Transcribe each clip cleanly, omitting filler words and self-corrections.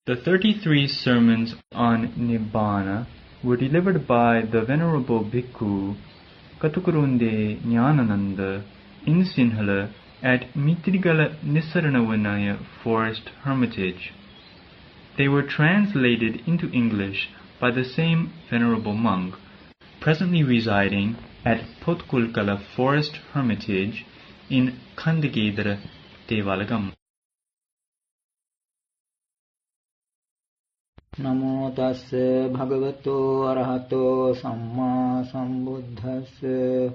The 33 sermons on Nibbana were delivered by the Venerable Bhikkhu Katukurunde Nanananda in Sinhala at Mitrigala Nisaranavanaya Forest Hermitage. They were translated into English by the same Venerable monk, presently residing at Potkulkala Forest Hermitage in Kandagedara Devalagam. Namo tassa bhagavato arahato samma sambuddhassa.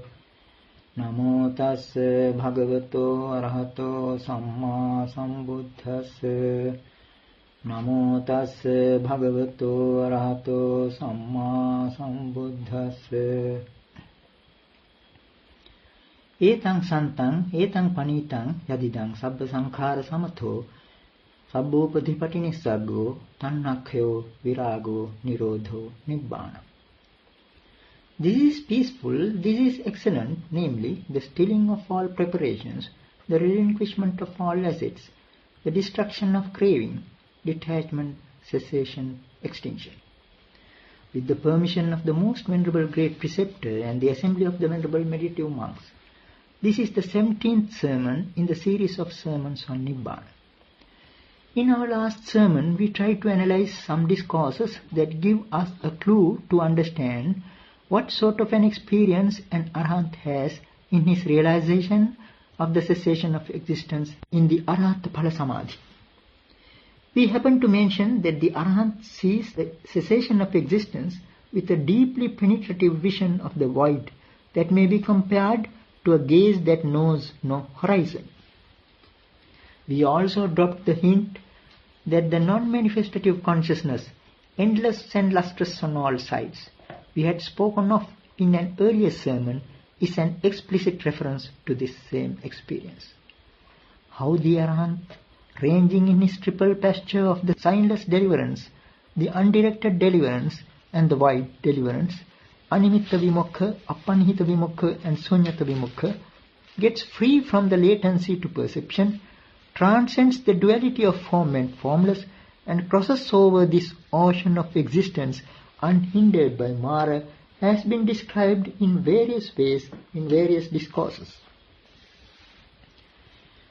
Namo tassa bhagavato arahato samma sambuddhassa. Namo tassa bhagavato arahato samma sambuddhassa. Etang santang etang panitang yadidang sabba sankhara samatho Sabbopatipati nissaggo tannakkhyo virago nirodho nibbana. This is peaceful, this is excellent, namely the stilling of all preparations, the relinquishment of all assets, the destruction of craving, detachment, cessation, extinction. With the permission of the most venerable great preceptor and the assembly of the venerable meditative monks, this is the 17th sermon in the series of sermons on Nibbana. In our last sermon, we tried to analyze some discourses that give us a clue to understand what sort of an experience an Arahant has in his realization of the cessation of existence in the Arahata Phala Samadhi. We happen to mention that the Arahant sees the cessation of existence with a deeply penetrative vision of the void that may be compared to a gaze that knows no horizon. We also dropped the hint that the non-manifestative consciousness, endless and lustrous on all sides, we had spoken of in an earlier sermon, is an explicit reference to this same experience. How the Arahant, ranging in his triple pasture of the signless deliverance, the undirected deliverance and the void deliverance, Animitta Vimokha, Apanihita Vimokha and Sunyata Vimokha, gets free from the latency to perception, transcends the duality of form and formless, and crosses over this ocean of existence unhindered by Mara, has been described in various ways in various discourses.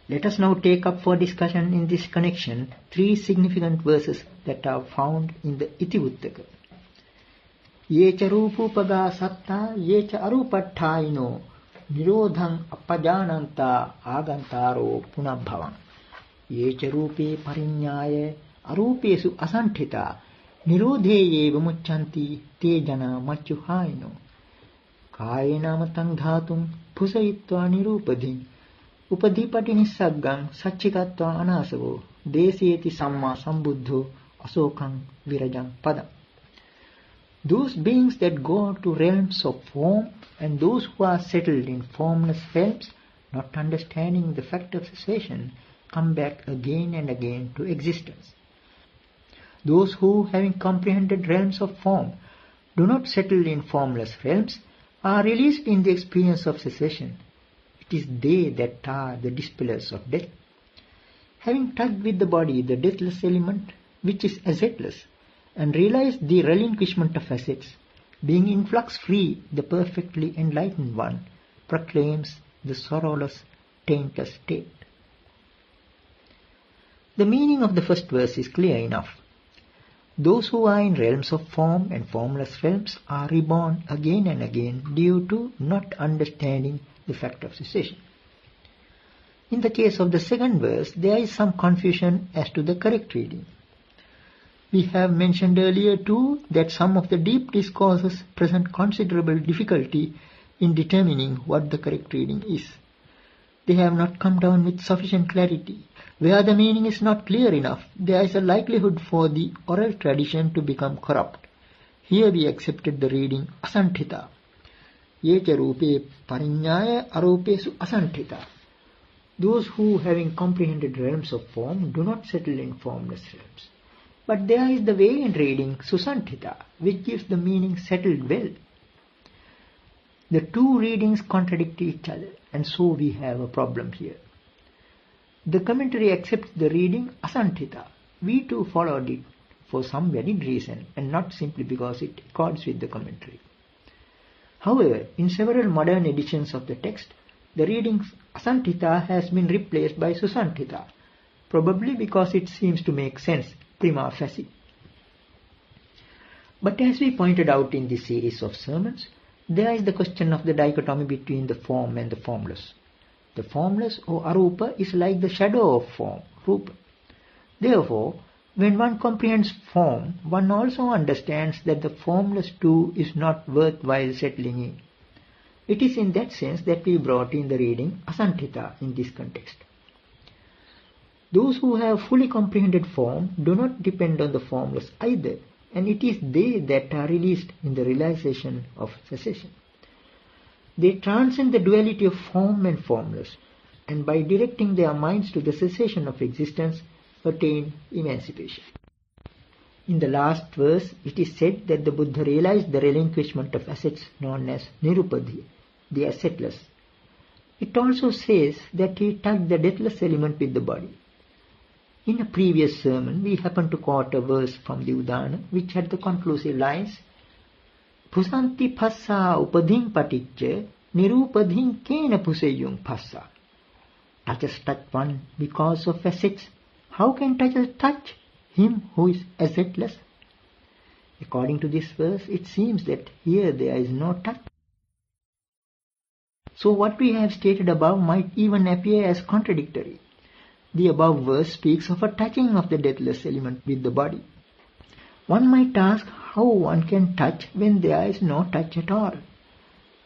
Let us now take up for discussion in this connection 3 significant verses that are found in the Itivuttaka. Yecha rupupaga satta yecha arupatthaino nirodhang appajananta agantaro punabhavam. Yecha rupe parinyaya arupesu asantita nirodheye vimucchanti te jana machuhaino. Kayena matang dhatum phusayitva nirupadhin upadhipati nissaggang sachikatva anasavo desiyeti samma sambuddho asokang virajang padam. Those beings that go to realms of form and those who are settled in formless realms, not understanding the fact of cessation, come back again and again to existence. Those who, having comprehended realms of form, do not settle in formless realms, are released in the experience of cessation. It is they that are the dispellers of death. Having touched with the body the deathless element, which is assetless, and realized the relinquishment of assets, being in flux free, the perfectly enlightened one proclaims the sorrowless, taintless state. The meaning of the first verse is clear enough. Those who are in realms of form and formless realms are reborn again and again due to not understanding the fact of cessation. In the case of the second verse, there is some confusion as to the correct reading. We have mentioned earlier too that some of the deep discourses present considerable difficulty in determining what the correct reading is. They have not come down with sufficient clarity. Where the meaning is not clear enough, there is a likelihood for the oral tradition to become corrupt. Here we accepted the reading asantita. Yecha rupe parinyaya arupesu asantita. Those who, having comprehended realms of form, do not settle in formless realms. But there is the variant reading susantita, which gives the meaning settled well. The two readings contradict each other, and so we have a problem here. The commentary accepts the reading asantita, we too followed it for some valid reason and not simply because it accords with the commentary. However, in several modern editions of the text, the reading Asantita has been replaced by Susantita, probably because it seems to make sense prima facie. But as we pointed out in this series of sermons, there is the question of the dichotomy between the form and the formless. The formless or arupa is like the shadow of form, rupa. Therefore, when one comprehends form, one also understands that the formless too is not worthwhile settling in. It is in that sense that we brought in the reading Asantita in this context. Those who have fully comprehended form do not depend on the formless either, and it is they that are released in the realization of cessation. They transcend the duality of form and formless, and by directing their minds to the cessation of existence, attain emancipation. In the last verse, it is said that the Buddha realized the relinquishment of assets known as nirupadhi, the assetless. It also says that he touched the deathless element with the body. In a previous sermon, we happened to quote a verse from the Udana, which had the conclusive lines, Pusanti phassa upadhim paticca, nirupadhim kena puseyung phassa. Touches touch one because of assets. How can touches touch him who is assetless? According to this verse, it seems that here there is no touch. So what we have stated above might even appear as contradictory. The above verse speaks of a touching of the deathless element with the body. One might ask how one can touch when there is no touch at all.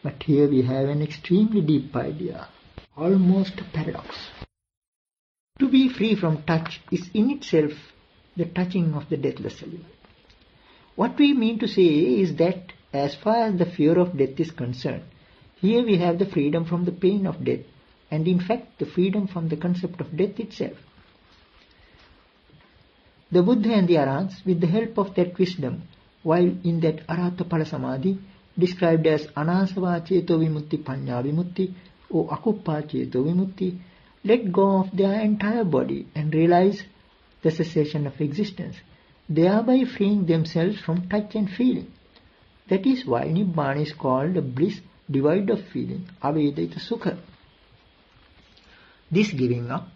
But here we have an extremely deep idea, almost a paradox. To be free from touch is in itself the touching of the deathless element. What we mean to say is that as far as the fear of death is concerned, here we have the freedom from the pain of death, and in fact the freedom from the concept of death itself. The Buddha and the Arahants, with the help of that wisdom, while in that Arahata Phala Samadhi, described as Anasava Ceto Vimutti Panya Vimutti or Akuppa Ceto Vimutti, let go of their entire body and realize the cessation of existence, thereby freeing themselves from touch and feeling. That is why Nibbana is called a bliss devoid of feeling, Avedita Sukha. This giving up,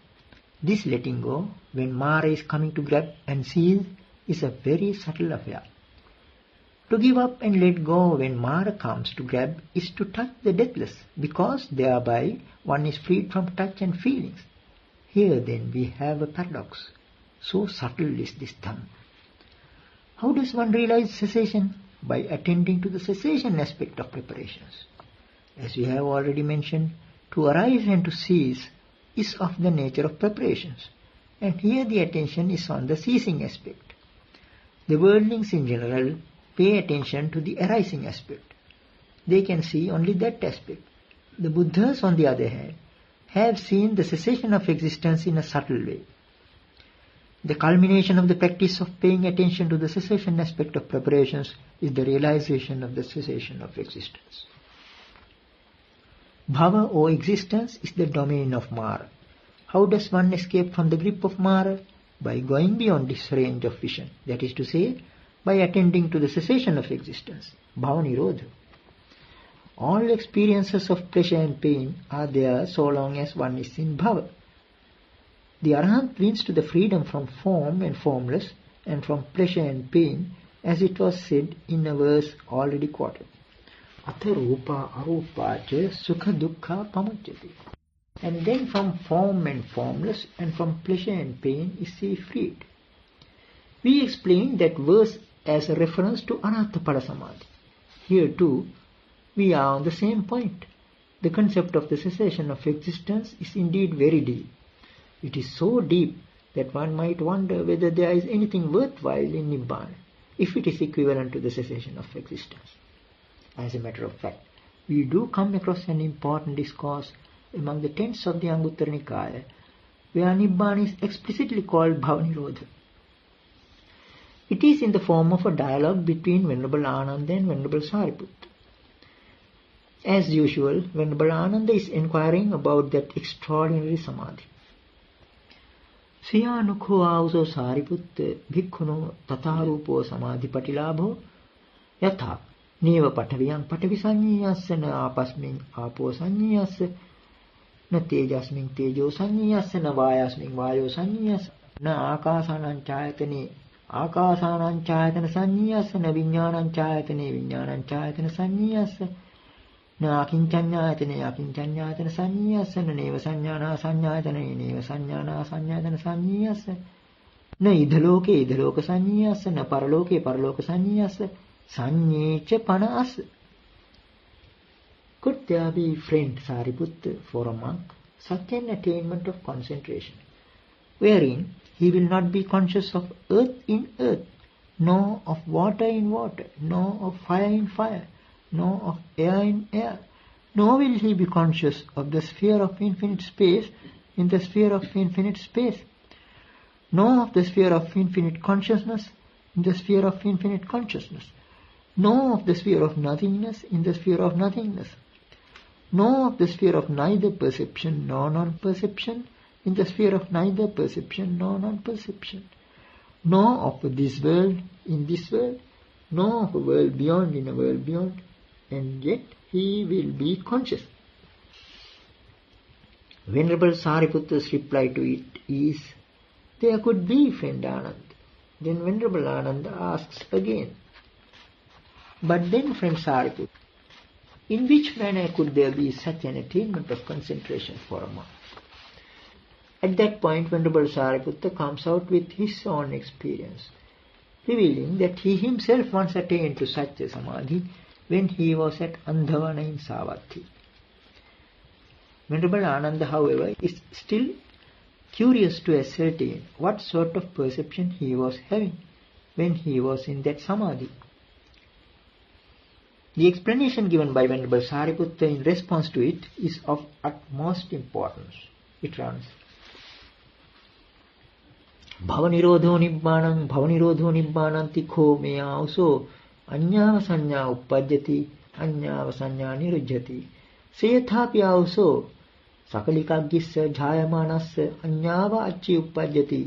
this letting go, when Mara is coming to grab and seize, is a very subtle affair. To give up and let go when Mara comes to grab is to touch the deathless, because thereby one is freed from touch and feelings. Here then we have a paradox. So subtle is this Dhamma. How does one realize cessation? By attending to the cessation aspect of preparations. As we have already mentioned, to arise and to cease is of the nature of preparations, and here the attention is on the ceasing aspect. The worldlings in general pay attention to the arising aspect. They can see only that aspect. The Buddhas, on the other hand, have seen the cessation of existence in a subtle way. The culmination of the practice of paying attention to the cessation aspect of preparations is the realization of the cessation of existence. Bhava or existence is the domain of Mara. How does one escape from the grip of Mara? By going beyond this range of vision, that is to say, by attending to the cessation of existence, Bhava Nirodha. All experiences of pleasure and pain are there so long as one is in Bhava. The Arahant wins to the freedom from form and formless, and from pleasure and pain, as it was said in a verse already quoted. Atha rupa arupacha sukha dukkha pamuchyati. And then from form and formless, and from pleasure and pain is he freed. We explained that verse as a reference to Arahata Phala Samadhi. Here too, we are on the same point. The concept of the cessation of existence is indeed very deep. It is so deep that one might wonder whether there is anything worthwhile in Nibbana, if it is equivalent to the cessation of existence. As a matter of fact, we do come across an important discourse among the texts of the Anguttara Nikaya, where Nibbana is explicitly called Bhava Nirodha. It is in the form of a dialogue between Venerable Ananda and Venerable Sariputta. As usual, Venerable Ananda is inquiring about that extraordinary samadhi. Siyanukho auso sariputta bhikkhuno tatarupo samadhipatilabho yatha neva pataviyang patavisanyiyassa na apasmin apo sanyiyassa na tejasmin tejo sanyiyassa na vayasmin vayo sanyiyassa na akasanan chayatane akasanan chayatana sanyiyassa na vinyanan chayatane vinyanan chayatana sanyiyassa na akinchanyayatane akinchanyayatana sanyiyassa na neva sanyana sanyayatane neva sanyana sanyayatana sanyiyassa na idhaloka sanyiyassa na paraloka sanyiyassa Sanyecha panas. Could there be, friend Sariputta, for a monk, such an attainment of concentration, wherein he will not be conscious of earth in earth, nor of water in water, nor of fire in fire, nor of air in air, nor will he be conscious of the sphere of infinite space in the sphere of infinite space, nor of the sphere of infinite consciousness in the sphere of infinite consciousness, nor of the sphere of nothingness in the sphere of nothingness, nor of the sphere of neither perception nor non-perception in the sphere of neither perception nor non-perception, nor of this world in this world, nor of a world beyond in a world beyond, and yet he will be conscious. Venerable Sariputta's reply to it is, there could be, friend Ananda. Then Venerable Ananda asks again, but then, friend Sariputta, in which manner could there be such an attainment of concentration for a monk? At that point, Venerable Sariputta comes out with his own experience, revealing that he himself once attained to such a samadhi when he was at Andhavana in Savatthi. Venerable Ananda, however, is still curious to ascertain what sort of perception he was having when he was in that samadhi. The explanation given by Venerable Sariputta in response to it is of utmost importance. It runs, Bhavanirodho nibbānam tikho me auso anyāva saññā uppajjati anyāva saññā nirujjati seyathapi auso sakalikagissa jhāyamanassa anyāva acci uppajjati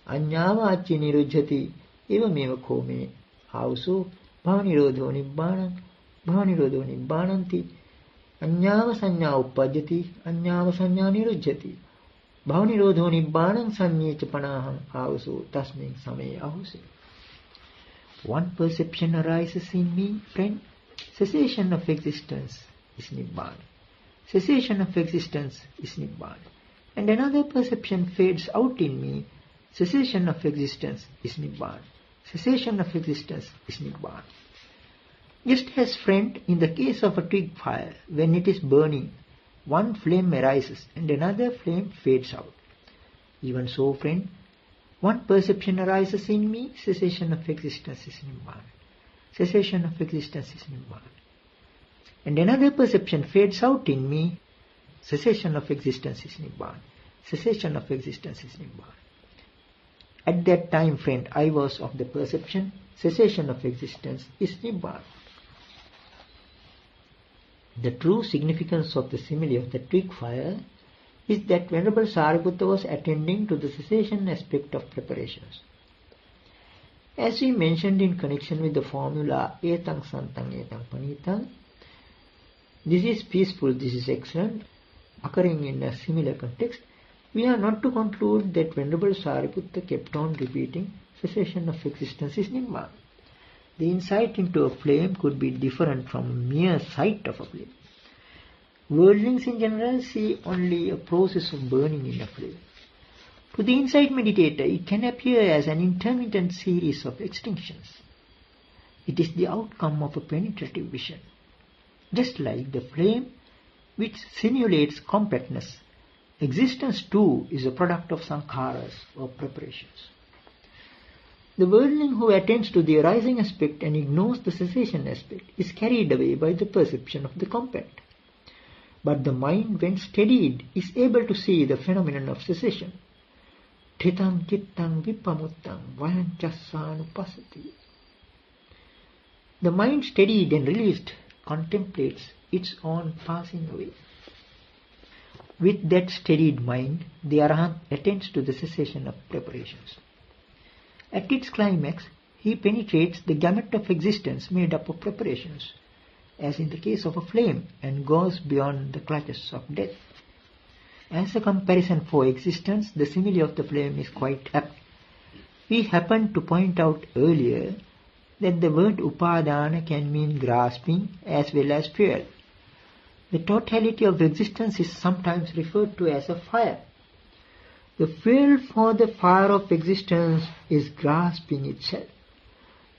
anyāva acci nirujjati evameva kho me auso bhavanirodho nibbānanti anyāva saññā uppajjati anyāva saññā nirujjati bhavanirodho nibbānaṁ saññeca panāhaṁ āvaso tasmiñ same ahuse. One perception arises in me, friend. Cessation of existence is Nibbana. Cessation of existence is Nibbana. And another perception fades out in me. Cessation of existence is Nibbana. Cessation of existence is Nibbana. Just as, friend, in the case of a twig fire, when it is burning, one flame arises and another flame fades out. Even so, friend, one perception arises in me, cessation of existence is Nibbana. Cessation of existence is Nibbana. And another perception fades out in me, cessation of existence is Nibbana. Cessation of existence is Nibbana. At that time, friend, I was of the perception, cessation of existence is Nibbana. The true significance of the simile of the twig fire is that Venerable Sariputta was attending to the cessation aspect of preparations. As we mentioned in connection with the formula etang santang etang panitang, this is peaceful, this is excellent, occurring in a similar context, we are not to conclude that Venerable Sariputta kept on repeating cessation of existence is Nibbana. The insight into a flame could be different from mere sight of a flame. Worldlings in general see only a process of burning in a flame. To the insight meditator, it can appear as an intermittent series of extinctions. It is the outcome of a penetrative vision. Just like the flame which simulates compactness, existence too is a product of sankharas or preparations. The worldling who attends to the arising aspect and ignores the cessation aspect is carried away by the perception of the compact. But the mind, when steadied, is able to see the phenomenon of cessation. Thitam chittang vipamuttam vayanchasanupasati. The mind steadied and released contemplates its own passing away. With that steadied mind, the Arahant attends to the cessation of preparations. At its climax, he penetrates the gamut of existence made up of preparations, as in the case of a flame, and goes beyond the clutches of death. As a comparison for existence, the simile of the flame is quite apt. We happened to point out earlier that the word upadana can mean grasping as well as fuel. The totality of existence is sometimes referred to as a fire. The fuel for the fire of existence is grasping itself.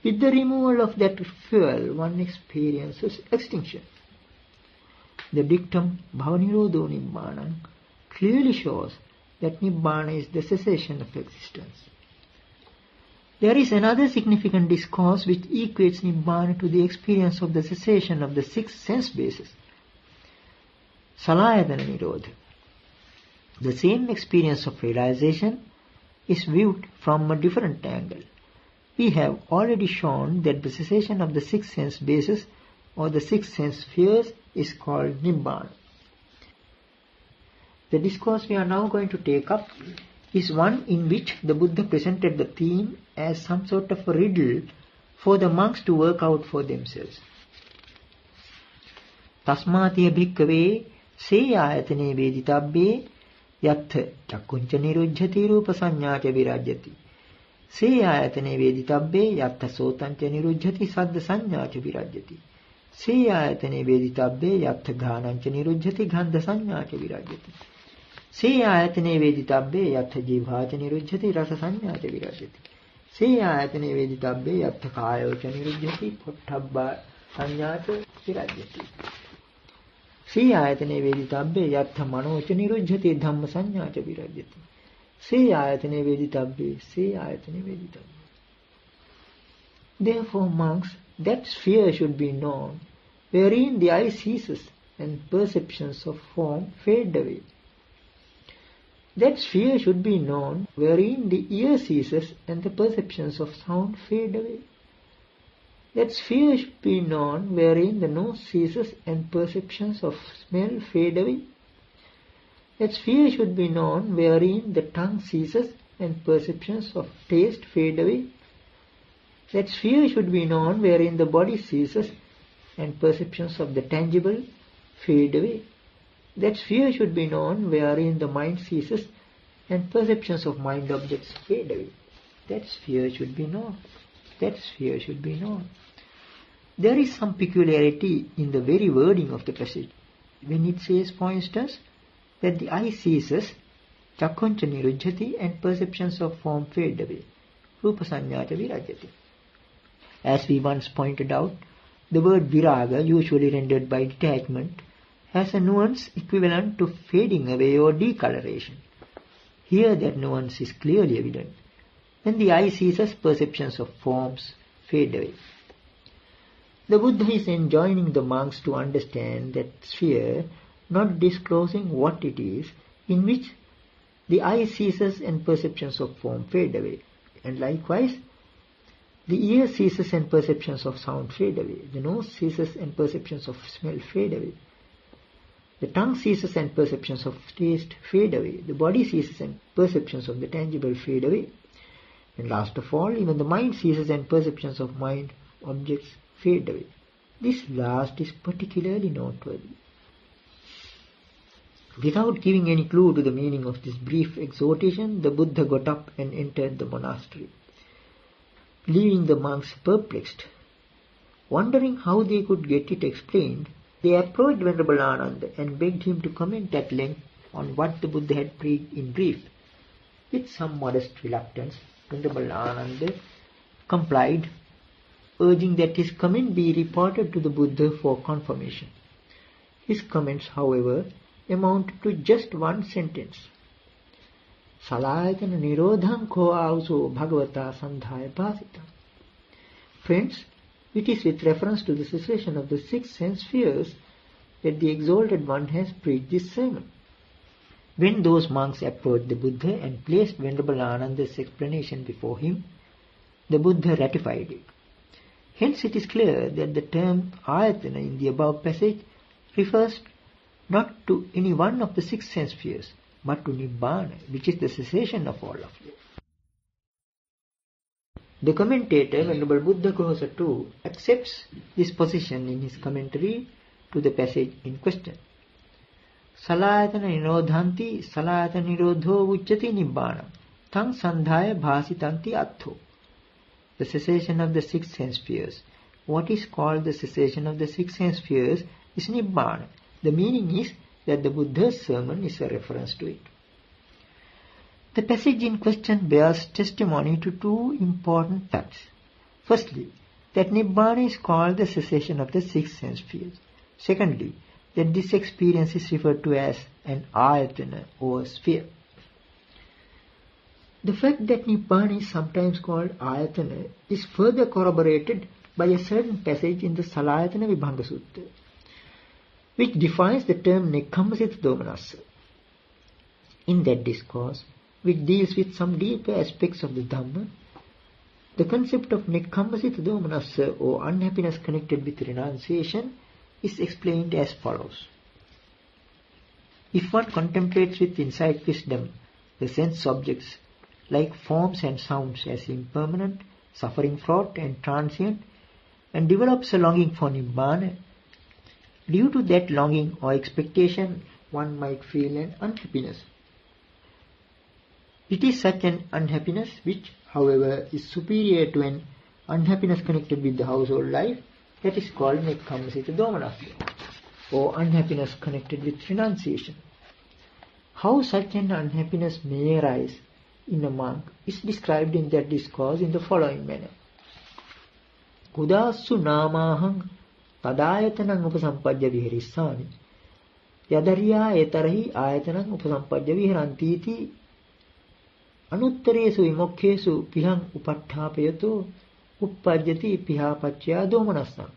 With the removal of that fuel, one experiences extinction. The dictum bhavanirodho Nibbana clearly shows that Nibbana is the cessation of existence. There is another significant discourse which equates Nibbana to the experience of the cessation of the six sense bases. Salayatana Nirodha. The same experience of realization is viewed from a different angle. We have already shown that the cessation of the six sense bases or the six sense spheres is called Nibbana. The discourse we are now going to take up is one in which the Buddha presented the theme as some sort of a riddle for the monks to work out for themselves. Tasmatiya bhikkave se ayatane veditabbe yattha chakkuncha nirujjhati rupa sannyāca virajyati. Se ayatane veditabbe yattha sotancha nirujjhati saddha sannyāca virajyati. Se ayatane veditabbe yattha ghānancha nirujjhati gandha sannyāca virajyati. Se ayatane veditabbe yattha jivhāca nirujjhati rasa sannyāca virajyati. Se ayatane veditabbe yattha kāyoca nirujjhati pottabba sannyāca virajyati. Se ayatane veditabbe yattha manoca nirujjhati dhamma sannyāca virajyati. Se ayatane veditabbe, se ayatane veditabbe. Therefore, monks, that sphere should be known, wherein the eye ceases and perceptions of form fade away. That sphere should be known, wherein the ear ceases and the perceptions of sound fade away. That sphere should be known, wherein the nose ceases and perceptions of smell fade away. That sphere should be known, wherein the tongue ceases and perceptions of taste fade away. That sphere should be known, wherein the body ceases and perceptions of the tangible fade away. That sphere should be known, wherein the mind ceases and perceptions of mind objects fade away. That sphere should be known. That sphere should be known. There is some peculiarity in the very wording of the passage. When it says, for instance, that the eye ceases, chakkuncha nirujjhati, and perceptions of form fade away, rupa sannyāca virajyati. As we once pointed out, the word viraga, usually rendered by detachment, has a nuance equivalent to fading away or decoloration. Here that nuance is clearly evident. When the eye ceases, perceptions of forms fade away. The Buddha is enjoining the monks to understand that sphere, not disclosing what it is, in which the eye ceases and perceptions of form fade away. And likewise, the ear ceases and perceptions of sound fade away. The nose ceases and perceptions of smell fade away. The tongue ceases and perceptions of taste fade away. The body ceases and perceptions of the tangible fade away. And last of all, even the mind ceases and perceptions of mind objects fade away. This last is particularly noteworthy. Without giving any clue to the meaning of this brief exhortation, the Buddha got up and entered the monastery, leaving the monks perplexed. Wondering how they could get it explained, they approached Venerable Nanananda and begged him to comment at length on what the Buddha had preached in brief. With some modest reluctance, Venerable Nanananda complied, urging that his comment be reported to the Buddha for confirmation. His comments, however, amounted to just one sentence. Salayatana nirodham ko auso bhagavata sandhaya bhasita. Friends, it is with reference to the cessation of the six sense spheres that the Exalted One has preached this sermon. When those monks approached the Buddha and placed Venerable Ananda's explanation before him, the Buddha ratified it. Hence it is clear that the term ayatana in the above passage refers not to any one of the 6 sense spheres, but to Nibbana, which is the cessation of all of them. The commentator, Venerable Buddhaghosa too, accepts this position in his commentary to the passage in question. Salayatana nirodhanti salayatana nirodho uchyati nibbana tang sandhaya bhasitanti attho. The cessation of the 6 sense spheres. What is called the cessation of the 6 sense spheres is nibbana. The meaning is that the Buddha's sermon is a reference to it. The passage in question bears testimony to 2 important facts. Firstly, that Nibbana is called the cessation of the 6 sense spheres. Secondly, that this experience is referred to as an ayatana or sphere. The fact that Nibbana is sometimes called ayatana is further corroborated by a certain passage in the Salayatana Vibhanga Sutta, which defines the term Nekkhammasita Domanassa. In that discourse, which deals with some deeper aspects of the Dhamma, the concept of Nekkhammasita Domanassa or unhappiness connected with renunciation is explained as follows. If one contemplates with insight wisdom the sense objects like forms and sounds as impermanent, suffering fraught and transient, and develops a longing for Nibbana, due to that longing or expectation one might feel an unhappiness. It is such an unhappiness which, however, is superior to an unhappiness connected with the household life that is called Nekkhammasita Domanassa, or unhappiness connected with renunciation. How such an unhappiness may arise in a monk is described in that discourse in the following manner. Kudasu namahang tadayatanang upasampajya viharissani yadariya etarahi ayatanang upasampajya viharantiti Anutteresu vimokhesu pihang upatthapayato uppajyati pihapacchaya domanassam.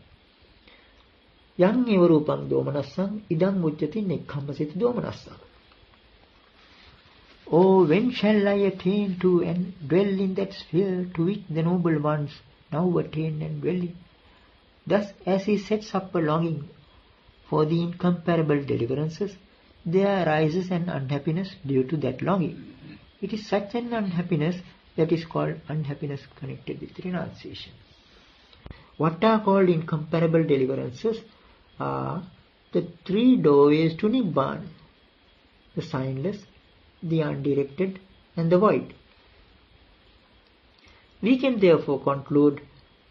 Yang eva rupang domanassam idam mujjati nekkhammasita domanassam. Oh, when shall I attain to and dwell in that sphere to which the noble ones now attain and dwell in? Thus, as he sets up a longing for the incomparable deliverances, there arises an unhappiness due to that longing. It is such an unhappiness that is called unhappiness connected with renunciation. What are called incomparable deliverances are the 3 doorways to Nibbana: the signless, the undirected, and the void. We can therefore conclude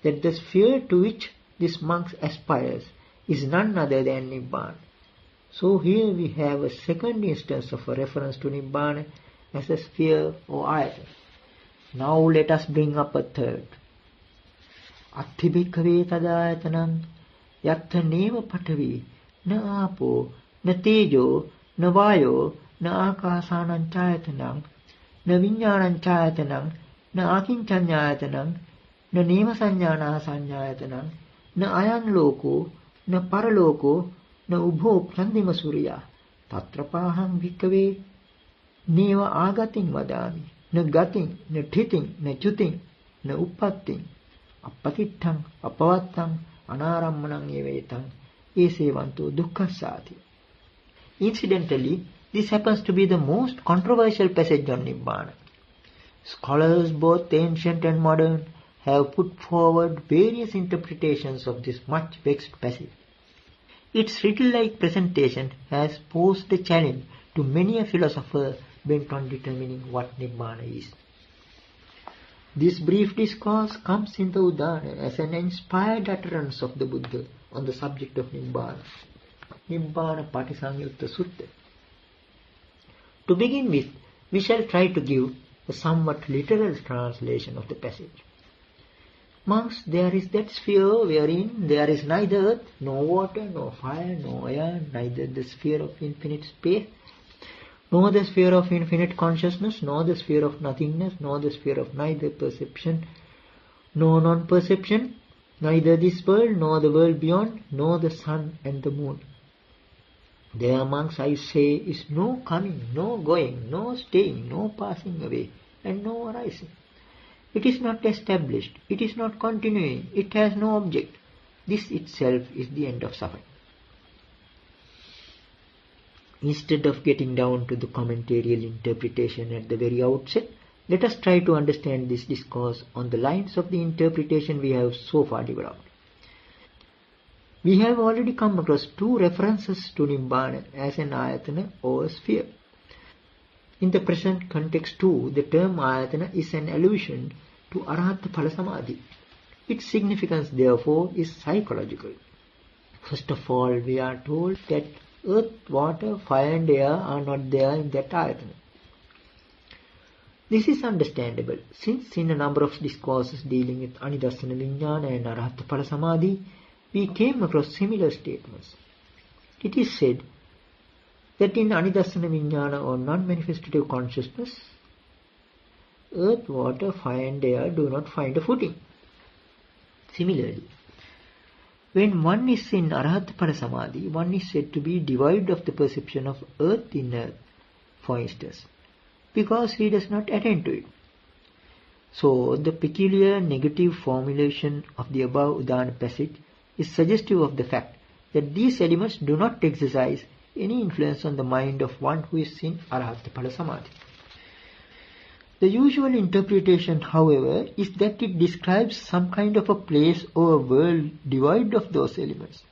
that the sphere to which this monk aspires is none other than Nibbana. So here we have a second instance of a reference to Nibbana as a sphere or ayatana. Now let us bring up a third. Atti bhikkhave tadayatanam yattha neva patavi na apo na tejo na vayo na akasanan chayatanam na viññānaṁ chayatanam na akincaññāyatanam na neva saññāna saññāyatanam na ayan loko na paraloko na ubho plandima surya tatrapaham bhikkhave neva agatin vadami na gatin na thitin na chutin na uppattin appatittham appavattam anarammanam evetam esevanto dukkhasati. Incidentally, this happens to be the most controversial passage on Nibbana. Scholars, both ancient and modern, have put forward various interpretations of this much vexed passage. Its riddle-like presentation has posed a challenge to many a philosopher bent on determining what Nibbana is. This brief discourse comes in the Udana as an inspired utterance of the Buddha on the subject of Nibbana, Nibbana Patisamyutta Sutta. To begin with, we shall try to give a somewhat literal translation of the passage. Monks, there is that sphere wherein there is neither earth, nor water, nor fire, nor air, neither the sphere of infinite space, nor the sphere of infinite consciousness, nor the sphere of nothingness, nor the sphere of neither perception, nor non-perception, neither this world, nor the world beyond, nor the sun and the moon. There, monks, I say, is no coming, no going, no staying, no passing away, and no arising. It is not established, it is not continuing, it has no object. This itself is the end of suffering. Instead of getting down to the commentarial interpretation at the very outset, let us try to understand this discourse on the lines of the interpretation we have so far developed. We have already come across two references to Nibbana as an ayatana or sphere. In the present context too, the term ayatana is an allusion to Arahata Phala Samadhi. Its significance therefore is psychological. First of all, we are told that earth, water, fire and air are not there in that ayatana. This is understandable, since in a number of discourses dealing with Anidassana Vijñāna and Arahata Phala Samadhi, we came across similar statements. It is said that in Anidassana Vijñāna or non-manifestative consciousness, earth, water, fire and air do not find a footing. Similarly, when one is in Arahata Phala Samadhi, one is said to be devoid of the perception of earth in earth, for instance, because he does not attend to it. So, the peculiar negative formulation of the above Udana passage is suggestive of the fact that these elements do not exercise any influence on the mind of one who is in Arahata Phala Samadhi. The usual interpretation, however, is that it describes some kind of a place or a world devoid of those elements.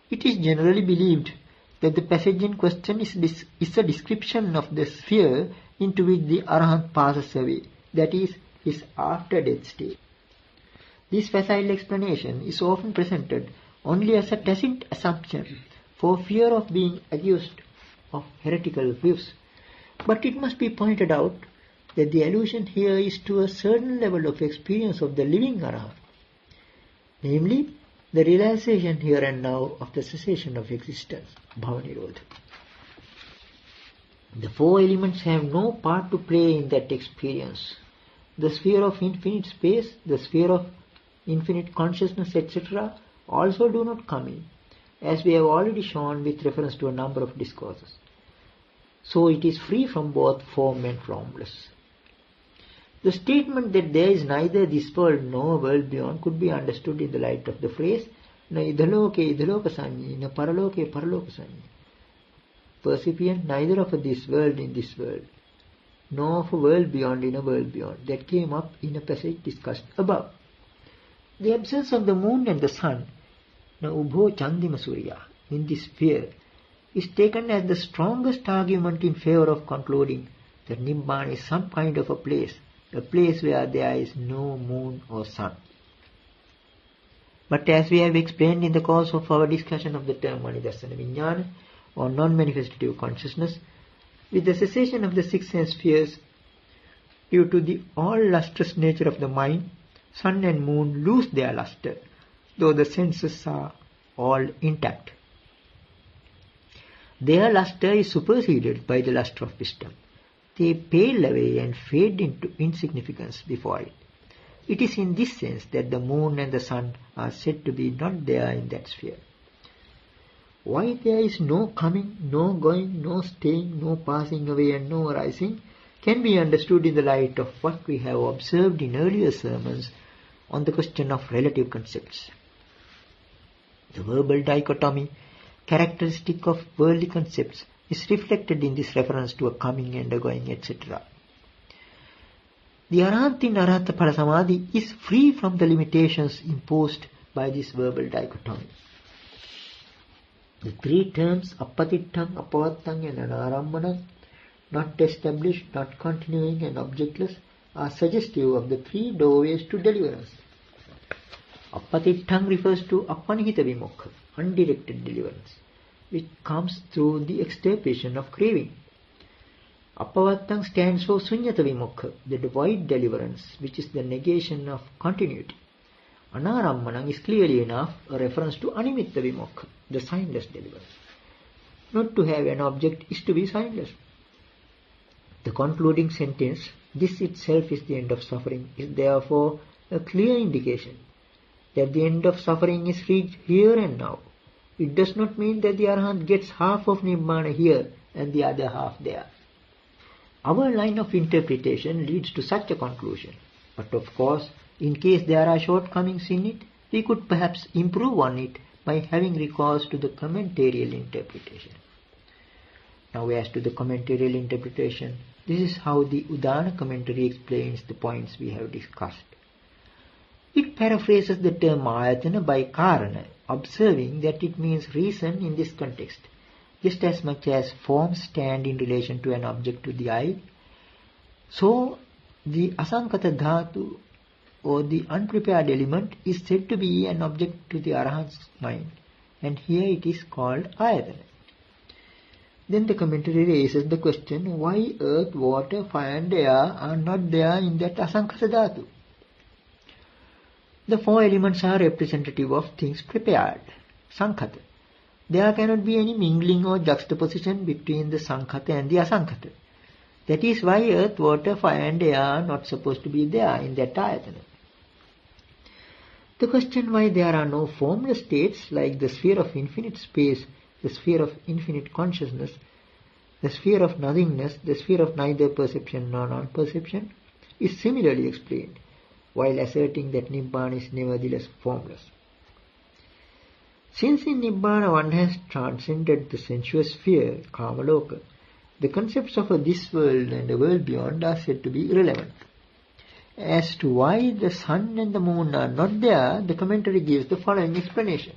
It is generally believed that the passage in question is a description of the sphere into which the Arahant passes away, that is, his after-death state. This facile explanation is often presented only as a tacit assumption for fear of being accused of heretical views. But it must be pointed out that the allusion here is to a certain level of experience of the living Arahant, namely the realization here and now of the cessation of existence, bhava-nirodha. The four elements have no part to play in that experience. The sphere of infinite space, the sphere of infinite consciousness, etc. also do not come in, as we have already shown with reference to a number of discourses. So it is free from both form and formless. The statement that there is neither this world nor a world beyond could be understood in the light of the phrase na idhaloke idhaloka sanyi, na paraloke paraloka sanyi. Percipient neither of this world in this world, nor of a world beyond in a world beyond, that came up in a passage discussed above. The absence of the moon and the sun, na ubho chandima surya, in this sphere, is taken as the strongest argument in favor of concluding that Nibbana is some kind of a place where there is no moon or sun. But as we have explained in the course of our discussion of the term Anidassana Vijñāna or non-manifestative consciousness, with the cessation of the six sense spheres, due to the all-lustrous nature of the mind, sun and moon lose their luster, though the senses are all intact. Their luster is superseded by the luster of wisdom. They pale away and fade into insignificance before it. It is in this sense that the moon and the sun are said to be not there in that sphere. Why there is no coming, no going, no staying, no passing away and no arising can be understood in the light of what we have observed in earlier sermons on the question of relative concepts. The verbal dichotomy, characteristic of worldly concepts, is reflected in this reference to a coming and a going, etc. The Arahant in Arahata Phala Samadhi is free from the limitations imposed by this verbal dichotomy. The three terms appatitthaṃ, apavattaṃ and anārammanaṃ, not established, not continuing and objectless, are suggestive of the three doorways to deliverance. Appatitthaṃ refers to appanihita vimokha, undirected deliverance, which comes through the extirpation of craving. Apavattaṃ stands for suññata vimokha, the void deliverance, which is the negation of continuity. Anārammanaṃ is clearly enough a reference to animitta vimokha, the signless deliverance. Not to have an object is to be signless. The concluding sentence, this itself is the end of suffering, is therefore a clear indication that the end of suffering is reached here and now. It does not mean that the Arahant gets half of Nibbana here and the other half there. Our line of interpretation leads to such a conclusion. But of course, in case there are shortcomings in it, we could perhaps improve on it by having recourse to the commentarial interpretation. Now as to the commentarial interpretation, this is how the Udana commentary explains the points we have discussed. It paraphrases the term ayatana by karana, observing that it means reason in this context, just as much as forms stand in relation to an object to the eye. So the asankata dhatu, or the unprepared element, is said to be an object to the Arahant's mind, and here it is called ayatana. Then the commentary raises the question, why earth, water, fire and air are not there in that asankata dhatu? The four elements are representative of things prepared, sankhata. There cannot be any mingling or juxtaposition between the sankhata and the asankhata. That is why earth, water, fire and air are not supposed to be there in that ayatana. The question why there are no formless states like the sphere of infinite space, the sphere of infinite consciousness, the sphere of nothingness, the sphere of neither perception nor non-perception, is similarly explained, while asserting that Nibbana is nevertheless formless. Since in Nibbana one has transcended the sensuous sphere, Kamaloka, the concepts of this world and the world beyond are said to be irrelevant. As to why the sun and the moon are not there, the commentary gives the following explanation.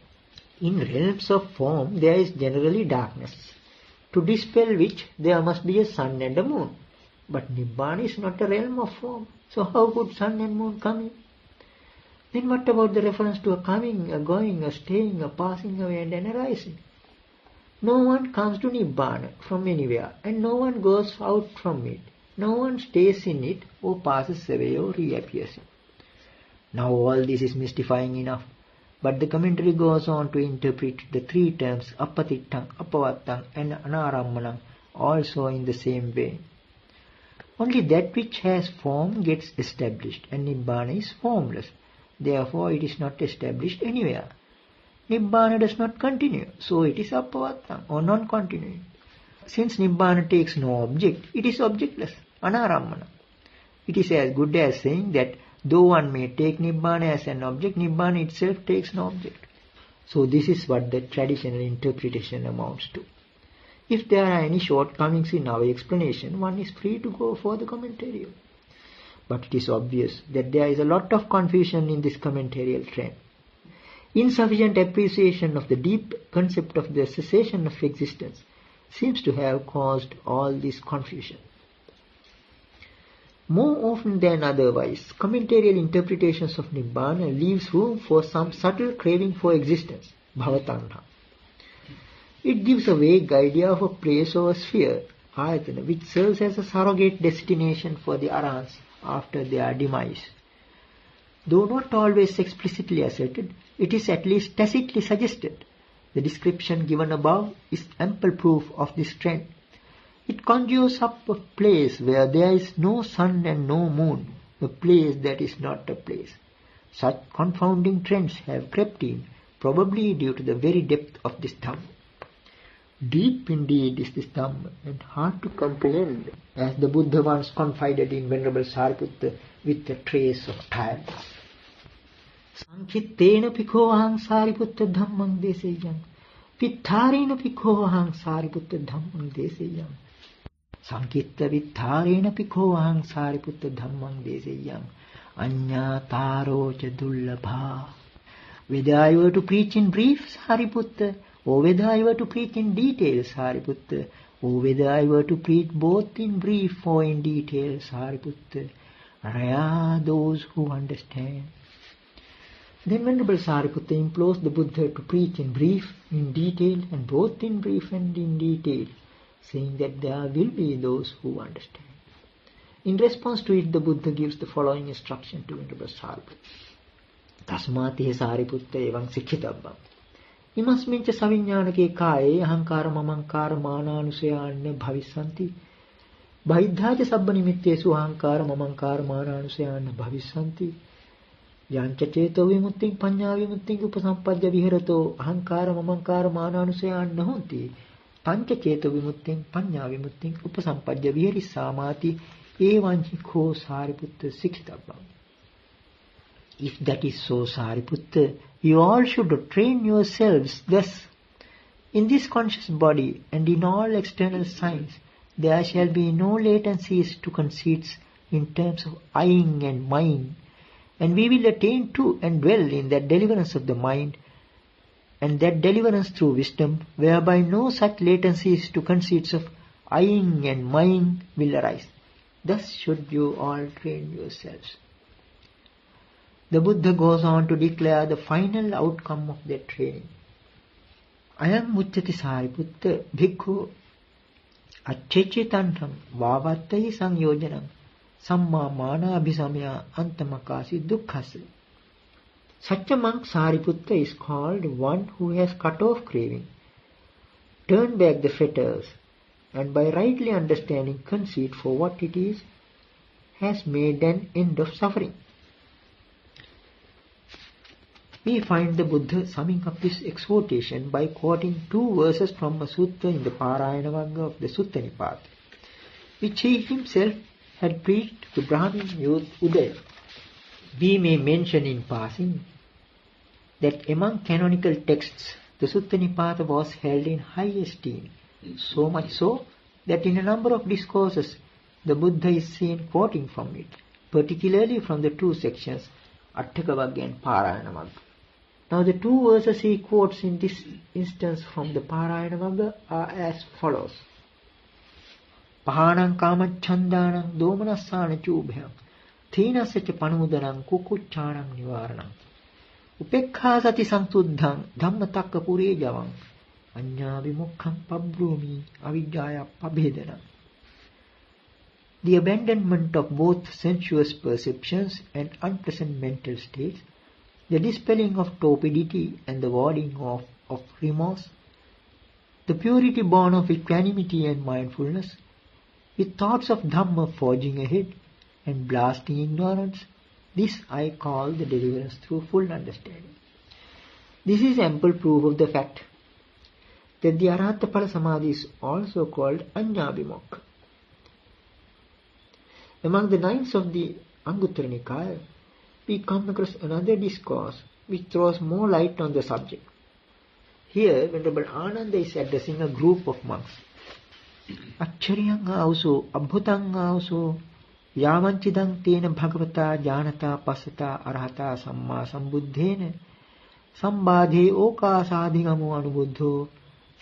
In realms of form there is generally darkness, to dispel which there must be a sun and a moon. But Nibbana is not a realm of form, so how could sun and moon come in? Then what about the reference to a coming, a going, a staying, a passing away and an arising? No one comes to Nibbana from anywhere, and no one goes out from it. No one stays in it, or passes away, or reappears in it. Now all this is mystifying enough, but the commentary goes on to interpret the three terms apatittang, apavattang and anarammanam also in the same way. Only that which has form gets established, and Nibbana is formless. Therefore it is not established anywhere. Nibbana does not continue, so it is apavattang or non-continuing. Since Nibbana takes no object, it is objectless, anarammana. It is as good as saying that though one may take Nibbana as an object, Nibbana itself takes no object. So this is what the traditional interpretation amounts to. If there are any shortcomings in our explanation, one is free to go for the commentarial. But it is obvious that there is a lot of confusion in this commentarial trend. Insufficient appreciation of the deep concept of the cessation of existence seems to have caused all this confusion. More often than otherwise, commentarial interpretations of Nibbana leaves room for some subtle craving for existence, bhavatanha. It gives a vague idea of a place or a sphere, ayatana, which serves as a surrogate destination for the arahants after their demise. Though not always explicitly asserted, it is at least tacitly suggested. The description given above is ample proof of this trend. It conjures up a place where there is no sun and no moon, a place that is not a place. Such confounding trends have crept in, probably due to the very depth of this Dhamma. Deep indeed is this Dhamma, and hard to comprehend, as the Buddha once confided in Venerable Sariputta with a trace of tiredness. Sankittena pikho aham Sariputta dhammang deseyam. Vittarena pikho aham Sariputta dhammang deseyam. Sankitta vittarena pikho aham Sariputta dhammang deseyam. Anya taro cha dullabha. Whether I were to preach in brief, Sariputta, or whether I were to preach in detail, Sariputta, or whether I were to preach both in brief or in detail, Sariputta, rare those who understand. Then Venerable Sariputta implores the Buddha to preach in brief, in detail, and both in brief and in detail, saying that there will be those who understand. In response to it, the Buddha gives the following instruction to Venerable Sariputta. Tasmatihe Sariputta evam sikhitabam. Imasmincha saviññānake kāye ahankāra mamankāra mānānusayāna bhavissanti. Bhaidhāca sabba nimittesu ahankāra mamankāra mānānusayāna bhavissanti. Yancha ceto vimuttiṃ paññā vimuttiṃ upasampadya viharato ahankāra mamankāra mānānusayāna honti. Pancha ceto vimuttiṃ paññā vimuttiṃ upasampadya viharissāmāti evañhi kho Sariputta sikkhitabam. If that is so, Sariputta, you all should train yourselves thus. In this conscious body and in all external signs, there shall be no latencies to conceits in terms of eyeing and mind, and we will attain to and dwell in that deliverance of the mind, and that deliverance through wisdom, whereby no such latencies to conceits of eyeing and mind will arise. Thus should you all train yourselves. The Buddha goes on to declare the final outcome of their training. Ayam uccati sariputta bhikkhu accechitanham vavattahi sanyojanam samma mana abhisamya antamakasi dukkhasa. Such a monk Sariputta is called one who has cut off craving, turned back the fetters, and by rightly understanding conceit for what it is, has made an end of suffering. We find the Buddha summing up this exhortation by quoting 2 verses from a sutta in the Parayana Vagga of the Sutta Nipata, which he himself had preached to Brahmin youth Udaya. We may mention in passing that among canonical texts, the Sutta Nipata was held in high esteem, so much so that in a number of discourses the Buddha is seen quoting from it, particularly from the 2 sections, Atthaka Vagga and Parayana Vagga. Now the 2 verses he quotes in this instance from the Parayana Vagga are as follows. Pahanam kamachandanam domanasana chubhyam theenasya cha panudanam kukuchanam nivaranam upekha sati samsuddham dhammatakka pure javam anya vimukham pabhrumi avijjaya pabhedanam. The abandonment of both sensuous perceptions and unpleasant mental states, the dispelling of torpidity and the warding off of remorse, the purity born of equanimity and mindfulness, with thoughts of Dhamma forging ahead and blasting ignorance, this I call the deliverance through full understanding. This is ample proof of the fact that the Arhatapala Samadhi is also called Anyabhimukha. Among the 9s of the Anguttara Nikaya, we come across another discourse which throws more light on the subject. Here, Venerable Ananda is addressing a group of monks. Accharyang auso, abhutang auso, yamanchidang tena bhagavata janata pasata arhata samma sambuddhena, sambadhe oka sadhigamo anubuddho,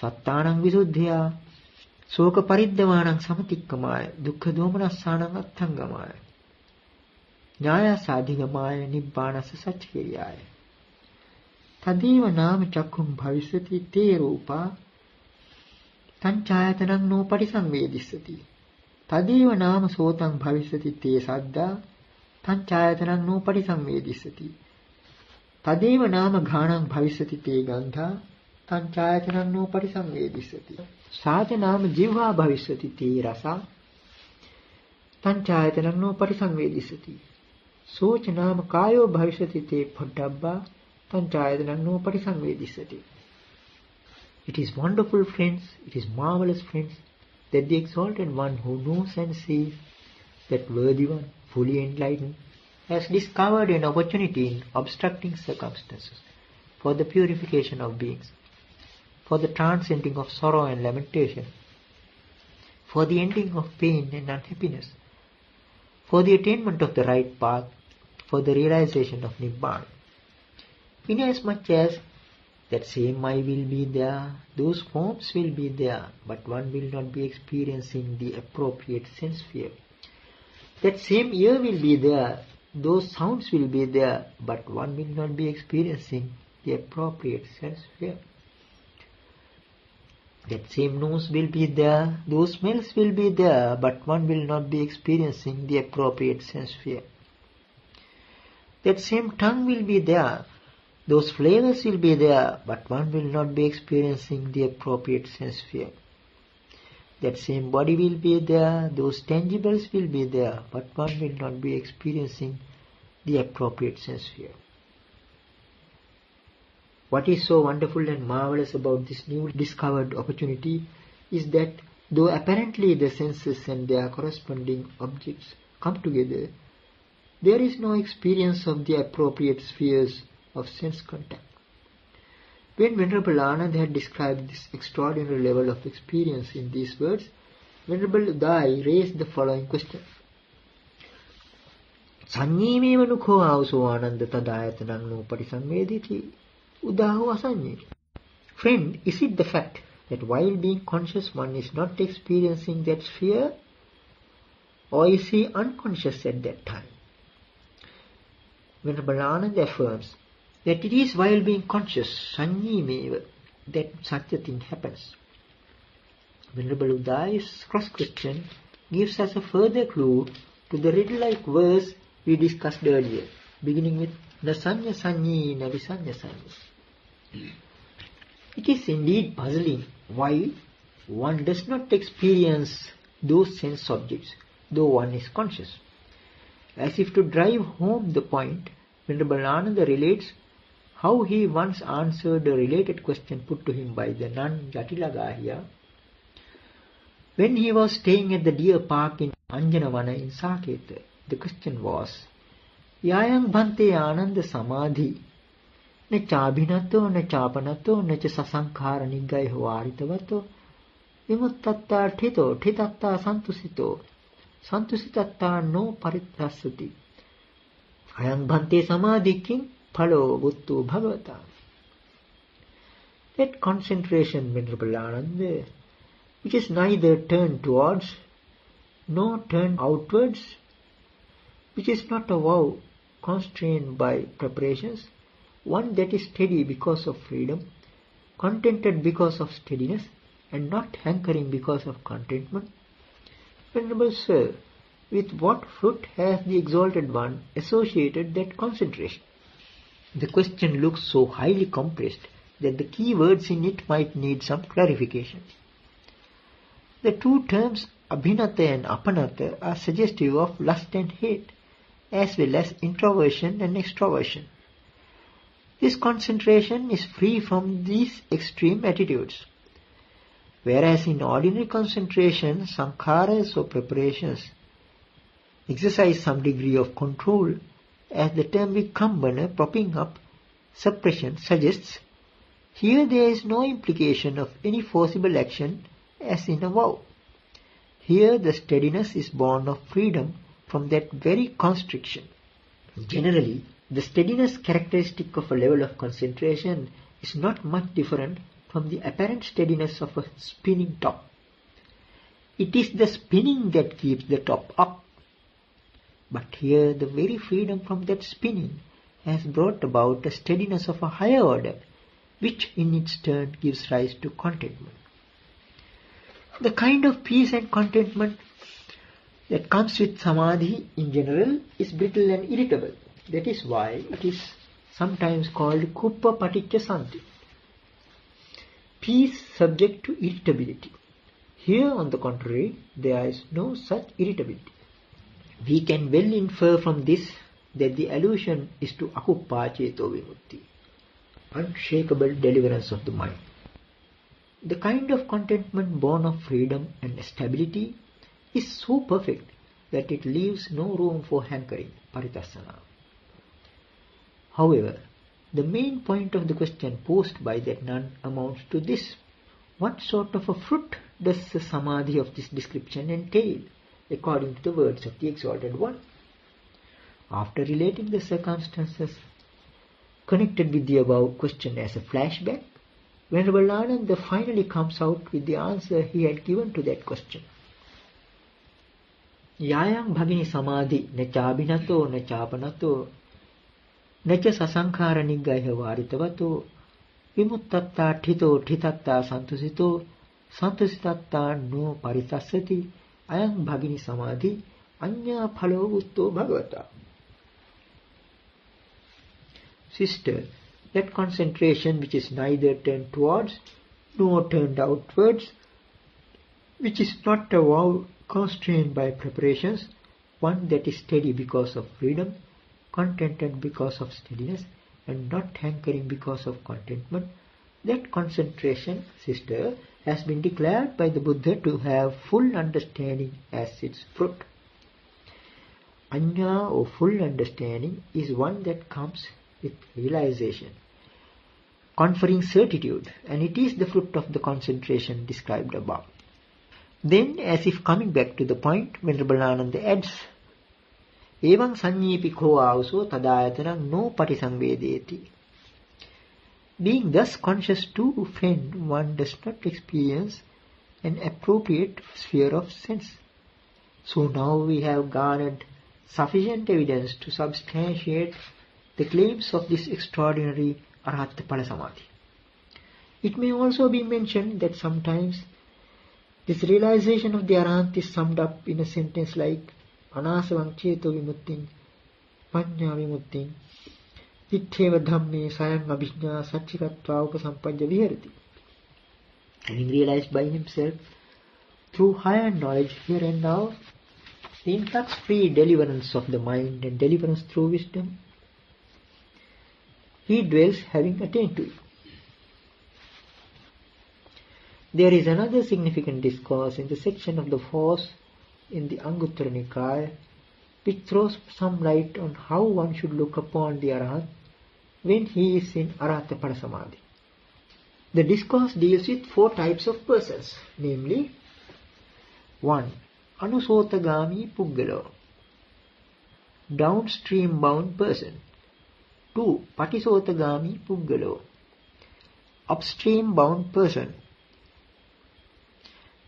sattanang visuddhya, soka pariddavanang samatikkamaya, dukkha domanassanang atthangamaya, nyaya sadhigamaya, nibbanasa sachkiriyaya. Tadeva nama chakkhum bhavisati te rupa, tanchayatanang no parisamvedissati. Tadeva nama sotang bhavisati te saddha, tanchayatanang no parisamvedissati. Tadeva nama ghanang bhavisati te gandha, tanchayatanang no parisamvedissati. Saja nama jivha bhavisati te rasa, tanchayatanang no parisamvedissati. Socha nama kayo bhavisati te phaddabba, tanchayatanang no parisamvedissati. It is wonderful, friends, it is marvelous, friends, that the exalted one who knows and sees, that worthy one, fully enlightened, has discovered an opportunity in obstructing circumstances for the purification of beings, for the transcending of sorrow and lamentation, for the ending of pain and unhappiness, for the attainment of the right path, for the realization of Nibbana. Inasmuch as that same I will be there, those forms will be there, but one will not be experiencing the appropriate sense sphere. That same ear will be there, those sounds will be there, but one will not be experiencing the appropriate sense sphere. That same nose will be there, those smells will be there, but one will not be experiencing the appropriate sense sphere. That same tongue will be there, those flavors will be there, but one will not be experiencing the appropriate sense sphere. That same body will be there, those tangibles will be there, but one will not be experiencing the appropriate sense sphere. What is so wonderful and marvelous about this new discovered opportunity is that though apparently the senses and their corresponding objects come together, there is no experience of the appropriate spheres of sense contact. When Venerable Ananda had described this extraordinary level of experience in these words, Venerable Udai raised the following question. Sanyīmeva nukho āuso ānanda tadāyatanang no parisamvediti udaho asanyī. Friend, is it the fact that while being conscious one is not experiencing that sphere, or is he unconscious at that time? Venerable Ananda affirms that it is while being conscious, sanyīmeva, that such a thing happens. Venerable Udai's cross-question gives us a further clue to the riddle-like verse we discussed earlier, beginning with na sanya sanyi na visanya sanyi. It is indeed puzzling why one does not experience those sense objects, though one is conscious. As if to drive home the point, Venerable Ananda relates how he once answered a related question put to him by the nun Jatilagahya when he was staying at the deer park in Anjanavana in Saketa. The question was, Yayang bhante ananda samadhi na chabhinato na chapanato na cha sasankhara niggayo varitavato vimuttatta thito thitatta santusito santusitatta no paritrasati ayang bhante samadhi king phalo buttu bhagavata. That concentration, Venerable Ananda, which is neither turned towards nor turned outwards, which is not a vow constrained by preparations, one that is steady because of freedom, contented because of steadiness, and not hankering because of contentment. Venerable Sir, with what fruit has the Exalted One associated that concentration? The question looks so highly compressed that the key words in it might need some clarification. The two terms abhinata and apanata are suggestive of lust and hate, as well as introversion and extroversion. This concentration is free from these extreme attitudes. Whereas in ordinary concentration, sankharas or preparations exercise some degree of control, as the term vikambana, propping up, suppression, suggests, here there is no implication of any forcible action as in a vow. Here the steadiness is born of freedom from that very constriction. Generally, the steadiness characteristic of a level of concentration is not much different from the apparent steadiness of a spinning top. It is the spinning that keeps the top up. But here the very freedom from that spinning has brought about a steadiness of a higher order, which in its turn gives rise to contentment. The kind of peace and contentment that comes with samadhi in general is brittle and irritable. That is why it is sometimes called kuppa paticca santi, peace subject to irritability. Here, on the contrary, there is no such irritability. We can well infer from this that the allusion is to akuppa ceto vimutti, unshakable deliverance of the mind. The kind of contentment born of freedom and stability is so perfect that it leaves no room for hankering, paritasana. However, the main point of the question posed by that nun amounts to this: what sort of a fruit does the samadhi of this description entail, according to the words of the Exalted One? After relating the circumstances connected with the above question as a flashback, Venerable Ananda finally comes out with the answer he had given to that question. Yayang bhagini samadhi na chabhinato na chapanato na cha sasankhara niggaya varitavato vimuttatta thito thitatta santusito santusitatta no paritasati ayang bhagini samadhi anya phalo utto bhagavata. Sister, that concentration which is neither turned towards nor turned outwards, which is not a vow constrained by preparations, one that is steady because of freedom, contented because of steadiness, and not hankering because of contentment, that concentration, sister, has been declared by the Buddha to have full understanding as its fruit. Anya, or full understanding, is one that comes with realization. conferring certitude, and it is the fruit of the concentration described above. Then, as if coming back to the point, Venerable Nanananda adds, Evaṁ saññīpi ko āvuso tadāyatanaṁ no patisangvedeti. Being thus conscious too, friend, one does not experience an appropriate sphere of sense. So now we have garnered sufficient evidence to substantiate the claims of this extraordinary Arahata Phala Samadhi. It may also be mentioned that sometimes this realization of the Arahant is summed up in a sentence like Anāsavaṁ ceto vimuttiṁ paññā vimuttiṁ Itteva dhamme sayaṁ abhiññā saccikattva upasampajja viharati. Having realized by himself through higher knowledge here and now the influx-free deliverance of the mind and deliverance through wisdom, he dwells having attained to it. There is another significant discourse in the section of the Force in the Anguttara Nikaya which throws some light on how one should look upon the Arahant when he is in Arahata Phala Samadhi. The discourse deals with 4 types of persons, namely 1. Anusotagami Puggalo, downstream bound person. 2. Patisotagami Puggalo, upstream bound person.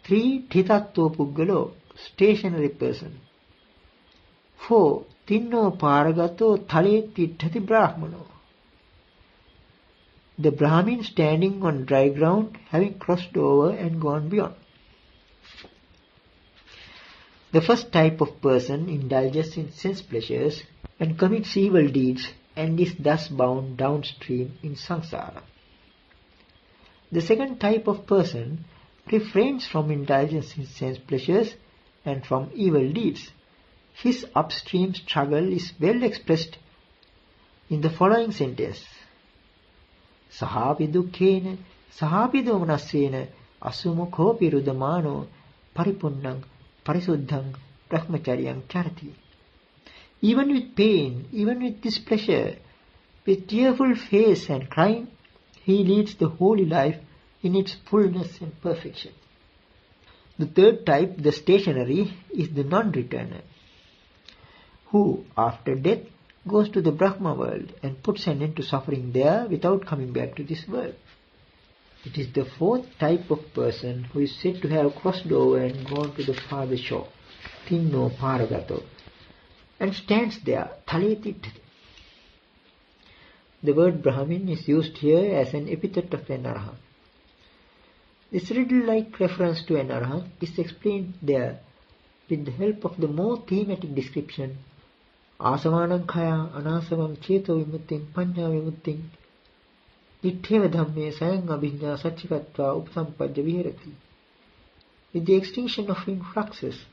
3. Thitatto Puggalo, stationary person. 4. Tinno Paragato Thale Tittati Brahmano, the Brahmin standing on dry ground, having crossed over and gone beyond. The first type of person indulges in sense pleasures and commits evil deeds and is thus bound downstream in samsara. The second type of person refrains from indulgence in sense pleasures and from evil deeds. His upstream struggle is well expressed in the following sentence. Sahapi dukkena, sahapi domanasena, asumukho pirudamano, paripunnam, parisuddham, brahmacharyam charati. Even with pain, even with displeasure, with tearful face and crying, he leads the holy life in its fullness and perfection. The third type, the stationary, is the non-returner, who, after death, goes to the Brahma world and puts an end to suffering there without coming back to this world. It is the fourth type of person who is said to have crossed over and gone to the farther shore, Tinno Paragato, and stands there, Thale Tittati. The word Brahmin is used here as an epithet of an Arahant. This riddle-like reference to an Arahant is explained there with the help of the more thematic description Āsavanam khaya anasavam ceto vimuttiṁ paññā vimuttiṁ itteva dhamme sayaṁ abhiññā saccikattva upasampajja viharati. With the extinction of influxes,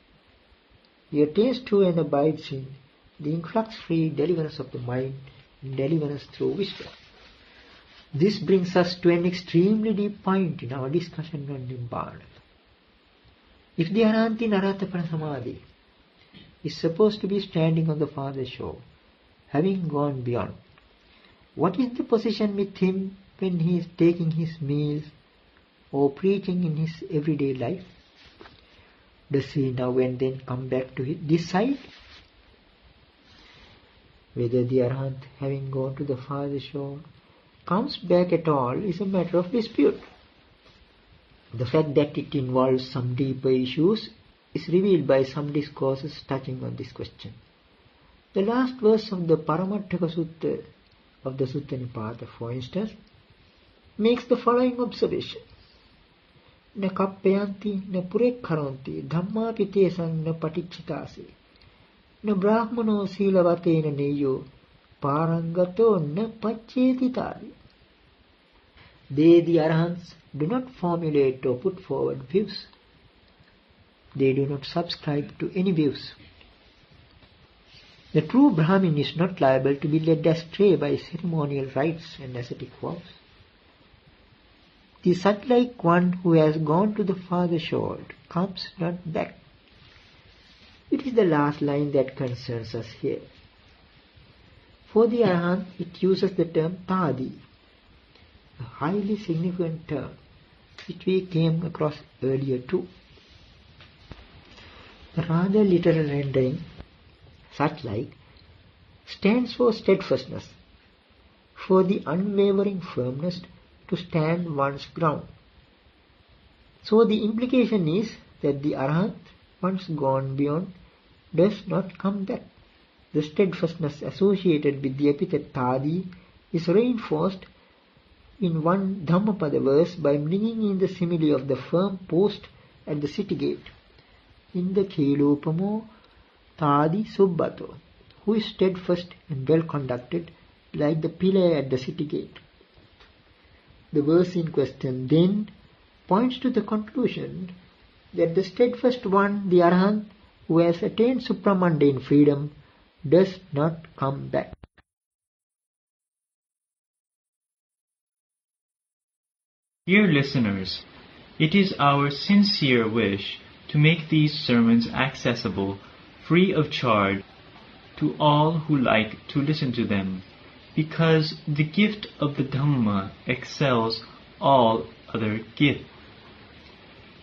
he attains to and abides in the influx-free deliverance of the mind and deliverance through wisdom. This brings us to an extremely deep point in our discussion on Nibbana. If the Arahant in Arahata Phala Samadhi is supposed to be standing on the farther shore, having gone beyond, what is the position with him when he is taking his meals or preaching in his everyday life? Does he now and then come back to this side? Whether the Arahant, having gone to the farther shore, comes back at all is a matter of dispute. The fact that it involves some deeper issues is revealed by some discourses touching on this question. The last verse of the Paramattaka Sutta of the Sutta Nipata, for instance, makes the following observation. Na kappayanti na purekharanti dhamma pitesang na patichitase na brahmano silavate na neyo parangato na pachetitari. They, the Arahants, do not formulate or put forward views. They do not subscribe to any views. The true Brahmin is not liable to be led astray by ceremonial rites and ascetic vows. The such-like one who has gone to the farther shore comes not back. It is the last line that concerns us here. For the Arahant, it uses the term tadi. a highly significant term which we came across earlier too. The rather literal rendering, such like, stands for steadfastness, for the unwavering firmness to stand one's ground. So the implication is that the Arhat, once gone beyond, does not come back. The steadfastness associated with the epithet Tadi is reinforced in one Dhammapada verse by bringing in the simile of the firm post at the city gate. In the Kelopamo Tadi Subbato, who is steadfast and well conducted like the pillar at the city gate. The verse in question then points to the conclusion that the steadfast one, the Arahant, who has attained supramundane freedom, does not come back. Dear listeners, it is our sincere wish to make these sermons accessible, free of charge, to all who like to listen to them, because the gift of the Dhamma excels all other gifts.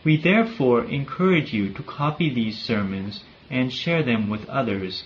We therefore encourage you to copy these sermons and share them with others,